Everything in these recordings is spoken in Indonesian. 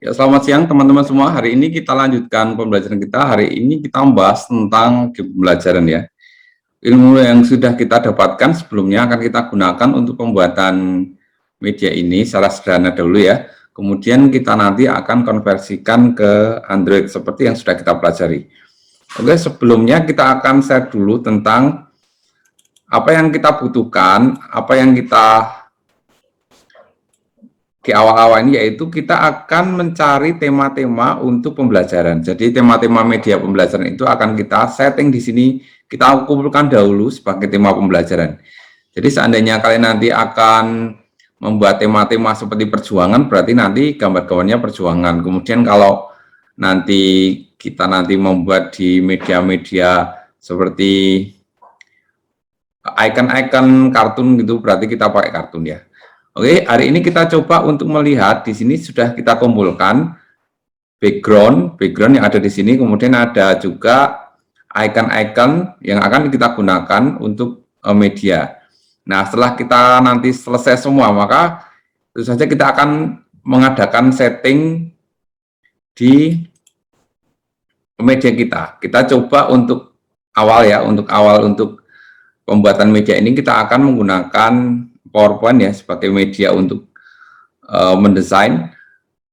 Ya, selamat siang teman-teman semua. Hari ini kita lanjutkan pembelajaran kita. Hari ini kita membahas tentang pembelajaran ya. Ilmu yang sudah kita dapatkan sebelumnya akan kita gunakan untuk pembuatan media ini secara sederhana dulu ya. Kemudian kita nanti akan konversikan ke Android seperti yang sudah kita pelajari. Oke, sebelumnya kita akan share dulu tentang apa yang kita butuhkan, apa yang kita di awal-awal ini, yaitu kita akan mencari tema-tema untuk pembelajaran. Jadi tema-tema media pembelajaran itu akan kita setting di sini, kita kumpulkan dahulu sebagai tema pembelajaran. Jadi seandainya kalian nanti akan membuat tema-tema seperti perjuangan, berarti nanti gambar-gambarnya perjuangan. Kemudian kalau nanti kita membuat di media-media seperti icon-icon kartun gitu, berarti kita pakai kartun ya. Oke, hari ini kita coba untuk melihat di sini sudah kita kumpulkan background yang ada di sini, kemudian ada juga icon-icon yang akan kita gunakan untuk media. Nah, setelah kita nanti selesai semua, maka tentu saja kita akan mengadakan setting di media kita. Kita coba untuk untuk pembuatan media ini kita akan menggunakan PowerPoint ya sebagai media untuk mendesain.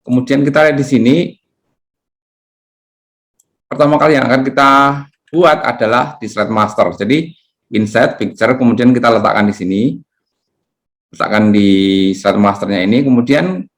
Kemudian kita lihat di sini, pertama kali yang akan kita buat adalah di slide master. Jadi insert picture, kemudian kita letakkan di sini, letakkan di slide masternya ini. Kemudian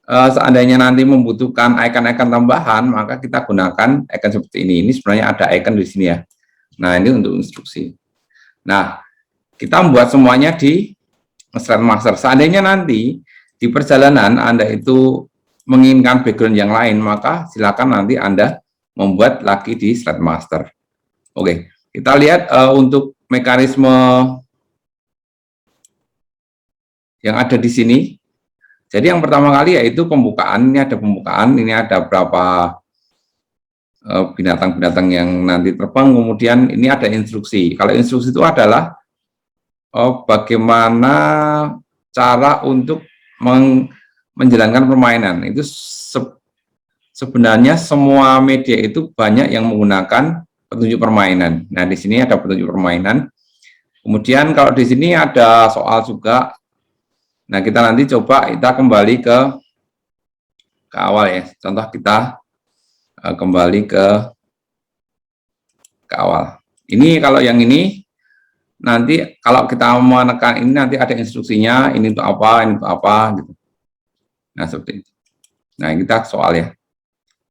seandainya nanti membutuhkan icon-icon tambahan, maka kita gunakan icon seperti ini. Ini sebenarnya ada icon di sini ya. Nah, ini untuk instruksi. Nah, kita membuat semuanya di slide master. Seandainya nanti di perjalanan Anda itu menginginkan background yang lain, maka silakan nanti Anda membuat lagi di slide master. Oke, kita lihat untuk mekanisme yang ada di sini. Jadi yang pertama kali yaitu pembukaan. Ini ada pembukaan, ini ada berapa binatang-binatang yang nanti terbang. Kemudian ini ada instruksi. Kalau instruksi itu adalah bagaimana cara untuk menjalankan permainan. Itu sebenarnya semua media itu banyak yang menggunakan petunjuk permainan. Nah, di sini ada petunjuk permainan. Kemudian kalau di sini ada soal juga. Nah, kita nanti coba kita kembali ke awal ya. Contoh kita kembali ke awal. Ini kalau yang ini nanti kalau kita menekan ini nanti ada instruksinya, ini untuk apa, ini untuk apa gitu. Nah, seperti itu. Nah, kita soal ya.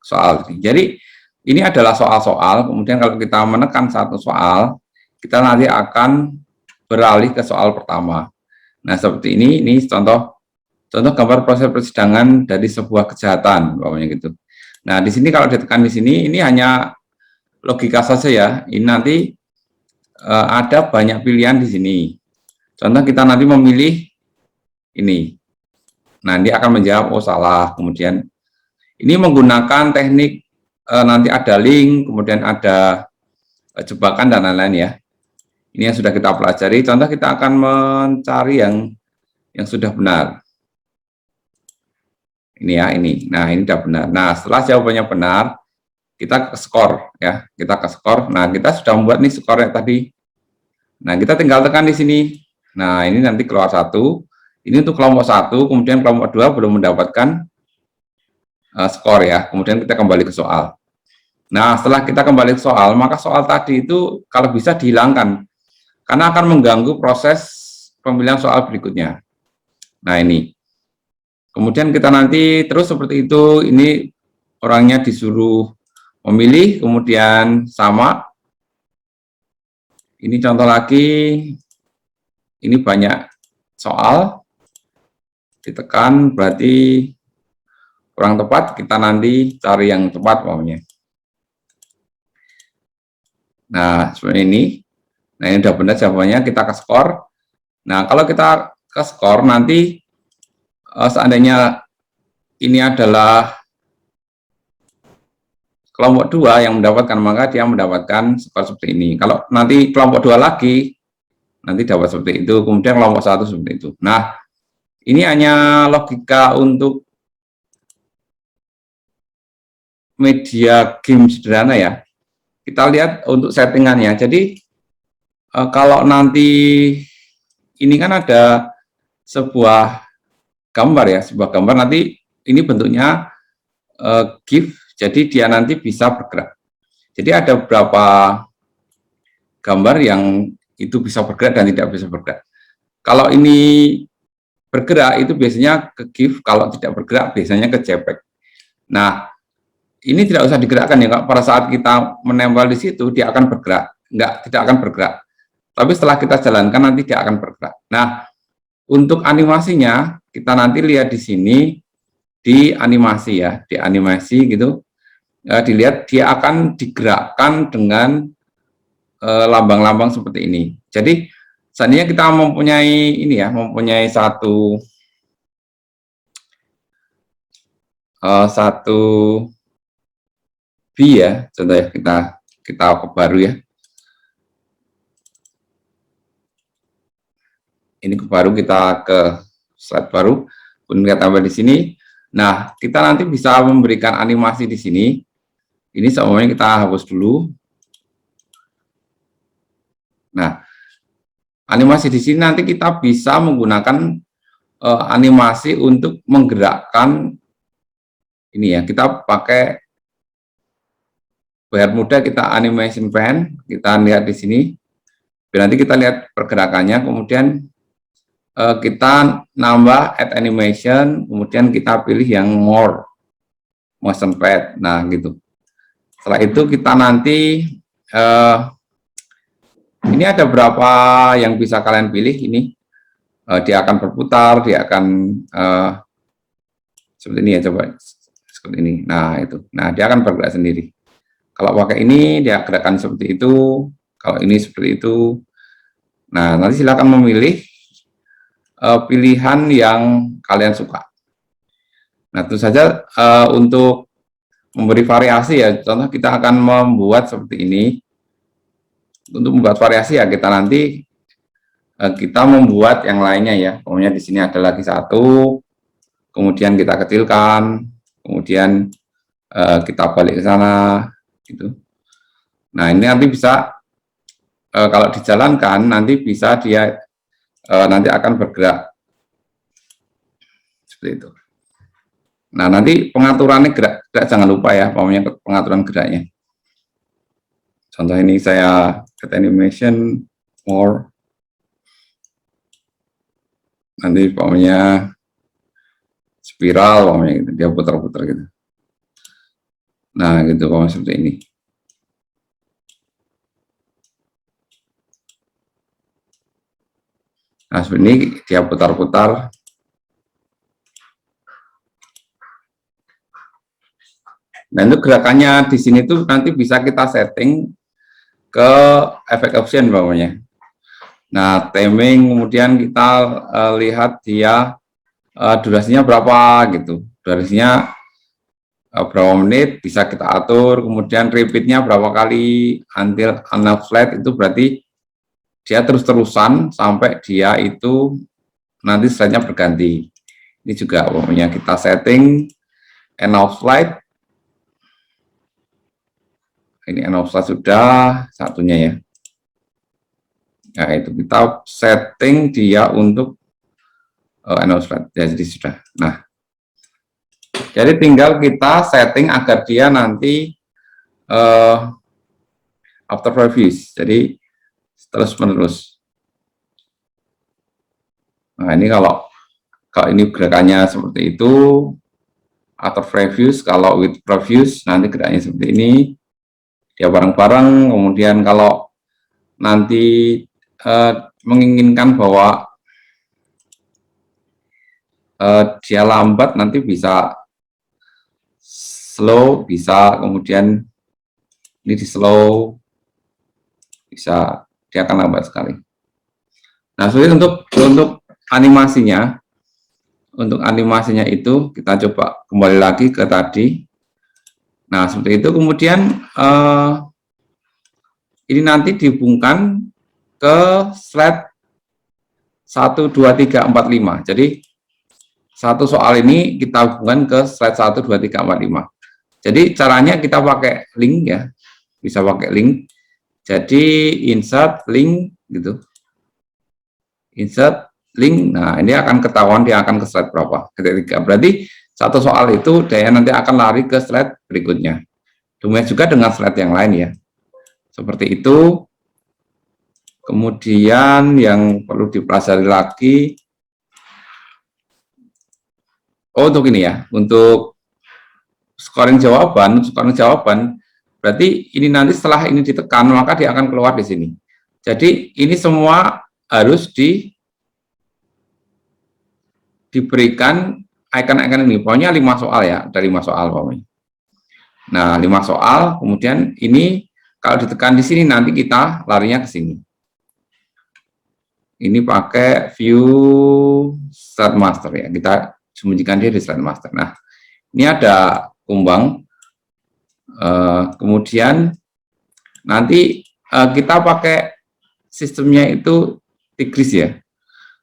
Soal. Jadi ini adalah soal-soal, kemudian kalau kita menekan satu soal, kita nanti akan beralih ke soal pertama. Nah, seperti ini contoh gambar proses persidangan dari sebuah kejahatan, bawahnya gitu. Nah, di sini kalau ditekan di sini, ini hanya logika saja ya. Ini nanti ada banyak pilihan di sini. Contoh kita nanti memilih ini. Nah, dia akan menjawab, oh salah. Kemudian ini menggunakan teknik nanti ada link, kemudian ada jebakan dan lain-lain ya. Ini yang sudah kita pelajari. Contoh kita akan mencari yang sudah benar. Ini ya, ini. Nah, ini sudah benar. Nah, setelah jawabannya benar, kita ke skor ya. Kita ke skor. Nah, kita sudah membuat nih skornya tadi. Nah, kita tinggal tekan di sini. Nah, ini nanti keluar 1. Ini untuk kelompok 1, kemudian kelompok 2 belum mendapatkan skor ya. Kemudian kita kembali ke soal. Nah, setelah kita kembali ke soal, maka soal tadi itu kalau bisa dihilangkan. Karena akan mengganggu proses pemilihan soal berikutnya. Nah, ini. Kemudian kita nanti terus seperti itu, ini orangnya disuruh memilih, kemudian sama. Ini contoh lagi, ini banyak soal, ditekan berarti kurang tepat, kita nanti cari yang tepat maunya. Nah, seperti ini. Nah, ini udah benar jawabannya, kita ke skor. Nah, kalau kita ke skor nanti seandainya ini adalah kelompok 2 yang mendapatkan, maka dia mendapatkan skor seperti ini. Kalau nanti kelompok 2 lagi, nanti dapat seperti itu. Kemudian kelompok 1 seperti itu. Nah, ini hanya logika untuk media game sederhana ya. Kita lihat untuk settingannya. Jadi kalau nanti ini kan ada sebuah gambar ya, sebuah gambar nanti ini bentuknya GIF, jadi dia nanti bisa bergerak. Jadi ada beberapa gambar yang itu bisa bergerak dan tidak bisa bergerak. Kalau ini bergerak itu biasanya ke GIF, kalau tidak bergerak biasanya ke JPEG. Nah, ini tidak usah digerakkan ya, Kak. Pada saat kita menempel di situ dia akan bergerak, tidak akan bergerak. Tapi setelah kita jalankan nanti dia akan bergerak. Nah, untuk animasinya kita nanti lihat di sini di animasi ya, di animasi gitu. Dilihat dia akan digerakkan dengan lambang-lambang seperti ini. Jadi seandainya kita mempunyai ini ya, mempunyai satu ya, contoh ya, kita ke baru ya. Ini ke baru, kita ke slide baru, kemudian kita tambah di sini. Nah, kita nanti bisa memberikan animasi di sini. Ini semuanya kita hapus dulu. Nah, animasi di sini nanti kita bisa menggunakan animasi untuk menggerakkan ini ya. Kita pakai biar mudah, kita animation pen, kita lihat di sini. Biar nanti kita lihat pergerakannya, kemudian kita nambah add animation, kemudian kita pilih yang more motion pad. Nah, gitu. Setelah itu kita nanti ini ada berapa yang bisa kalian pilih ini. Dia akan berputar, dia akan seperti ini ya, coba seperti ini. Nah, itu. Nah, dia akan bergerak sendiri. Kalau pakai ini dia gerakan seperti itu, kalau ini seperti itu. Nah, nanti silakan memilih pilihan yang kalian suka. Nah, tentu saja untuk memberi variasi ya, contoh kita akan membuat seperti ini. Untuk membuat variasi ya, kita nanti kita membuat yang lainnya ya. Pokoknya di sini ada lagi satu, kemudian kita kecilkan, kemudian kita balik ke sana, gitu. Nah, ini nanti bisa kalau dijalankan nanti bisa dia nanti akan bergerak seperti itu. Nah, nanti pengaturannya gerak jangan lupa ya, pokoknya pengaturan geraknya. Contoh ini saya get animation more, nanti pokoknya spiral, pokoknya gitu, dia putar-putar gitu. Nah, gitu pokoknya seperti ini. Nah, seperti ini dia putar-putar. Nah, itu gerakannya di sini tuh nanti bisa kita setting ke efek option bawahnya. Nah, timing, kemudian kita lihat dia durasinya berapa gitu. Durasinya berapa menit bisa kita atur, kemudian repeatnya berapa kali until enough flat, itu berarti dia terus-terusan sampai dia itu nanti slide-nya berganti. Ini juga pokoknya kita setting enough slide. Ini enough slide sudah satunya ya. Nah, itu kita setting dia untuk enough slide. Jadi sudah. Nah, jadi tinggal kita setting agar dia nanti after previews. Jadi terus menerus. Nah, ini kalau ini gerakannya seperti itu, after previews, kalau with previews nanti geraknya seperti ini. Dia bareng-bareng, kemudian kalau nanti menginginkan bahwa dia lambat, nanti bisa slow, bisa kemudian ini di slow, bisa dia akan lambat sekali. Nah, sulit untuk animasinya. Untuk animasinya itu kita coba kembali lagi ke tadi. Nah, seperti itu. Kemudian ini nanti dihubungkan ke slide 1, 2, 3, 4, 5. Jadi satu soal ini kita hubungkan ke slide 1, 2, 3, 4, 5. Jadi caranya kita pakai link ya, bisa pakai link. Jadi insert link gitu, insert link. Nah ini akan ketahuan dia akan ke slide berapa, ketiga. Berarti satu soal itu dia nanti akan lari ke slide berikutnya. Demikian juga dengan slide yang lain ya, seperti itu. Kemudian yang perlu dipelajari lagi, untuk ini ya, untuk scoring jawaban, berarti ini nanti setelah ini ditekan, maka dia akan keluar di sini. Jadi ini semua harus diberikan icon-icon ini. Pokoknya 5 soal ya, ada 5 soal pokoknya. Nah, 5 soal, kemudian ini kalau ditekan di sini nanti kita larinya ke sini. Ini pakai view slide master ya, kita sembunyikan dia di slide master. Nah, ini ada kumbang. Kemudian nanti kita pakai sistemnya itu Tigris ya.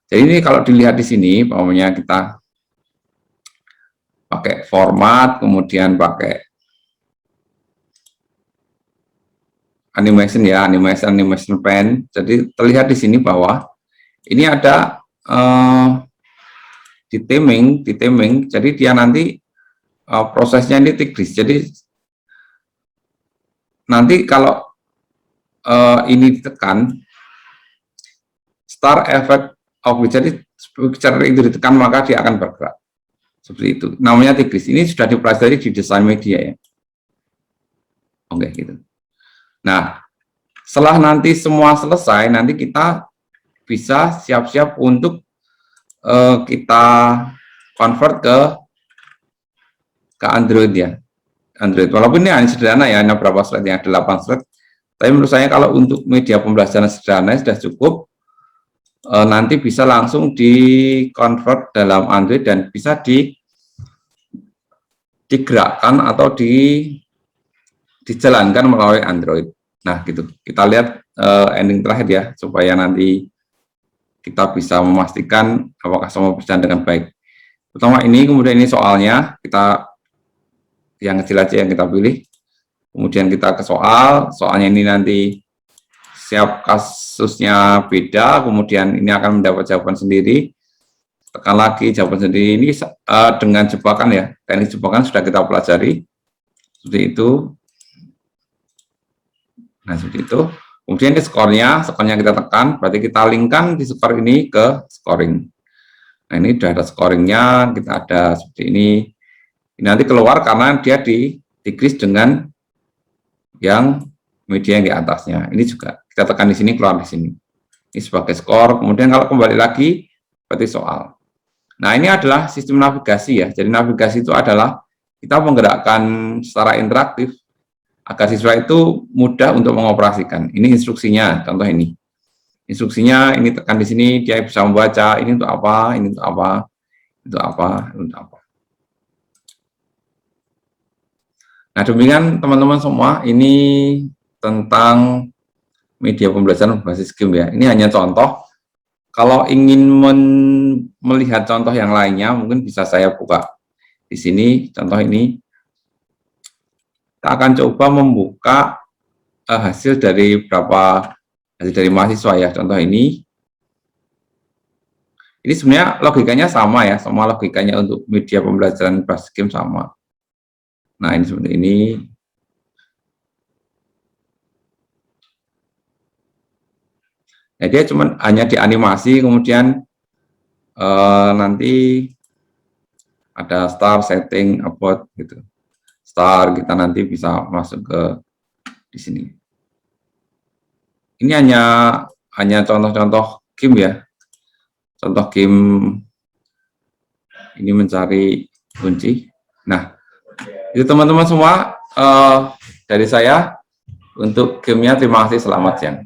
Jadi ini kalau dilihat di sini, pokoknya kita pakai format, kemudian pakai animation ya, animation pen. Jadi terlihat di sini bahwa ini ada di theming. Jadi dia nanti prosesnya ini Tigris. Jadi nanti kalau ini ditekan, star effect object, jadi picture itu ditekan maka dia akan bergerak. Seperti itu. Namanya Tigris. Ini sudah dipelajari di desain media ya. Oke, gitu. Nah, setelah nanti semua selesai, nanti kita bisa siap-siap untuk kita convert ke Android ya. Android. Walaupun ini hanya sederhana ya, hanya berapa slide yang ada 8 slide. Tapi menurut saya kalau untuk media pembelajaran sederhana sudah cukup. Nanti bisa langsung di convert dalam Android dan bisa digerakkan atau dijalankan melalui Android. Nah, gitu. Kita lihat ending terakhir ya, supaya nanti kita bisa memastikan apakah semua berjalan dengan baik. Pertama ini, kemudian ini soalnya, kita yang kecil aja yang kita pilih. Kemudian kita ke soalnya ini nanti siap kasusnya beda, kemudian ini akan mendapat jawaban sendiri, tekan lagi jawaban sendiri. Ini dengan jebakan ya, teknik jebakan sudah kita pelajari, seperti itu. Nah, seperti itu. Kemudian ini skornya kita tekan, berarti kita linkkan di skor ini ke scoring. Nah, ini sudah ada scoringnya, kita ada seperti ini. Ini nanti keluar karena dia Tigris dengan yang media yang di atasnya. Ini juga kita tekan di sini, keluar di sini. Ini sebagai skor. Kemudian kalau kembali lagi, berarti soal. Nah, ini adalah sistem navigasi ya. Jadi navigasi itu adalah kita menggerakkan secara interaktif agar siswa itu mudah untuk mengoperasikan. Ini instruksinya, contoh ini. Instruksinya ini tekan di sini, dia bisa membaca ini untuk apa, ini untuk apa, itu apa, untuk apa. Nah, demikian teman-teman semua, ini tentang media pembelajaran berbasis game ya. Ini hanya contoh. Kalau ingin melihat contoh yang lainnya, mungkin bisa saya buka di sini. Contoh ini, kita akan coba membuka hasil dari mahasiswa ya. Contoh ini sebenarnya logikanya sama ya, semua logikanya untuk media pembelajaran berbasis game sama. Nah, ini seperti ini. Nah, dia cuma hanya dianimasi, kemudian nanti ada star setting about gitu. Star kita nanti bisa masuk ke di sini. Ini hanya contoh-contoh game ya. Contoh game ini mencari kunci. Nah, itu teman-teman semua dari saya untuk gamenya. Terima kasih, selamat siang.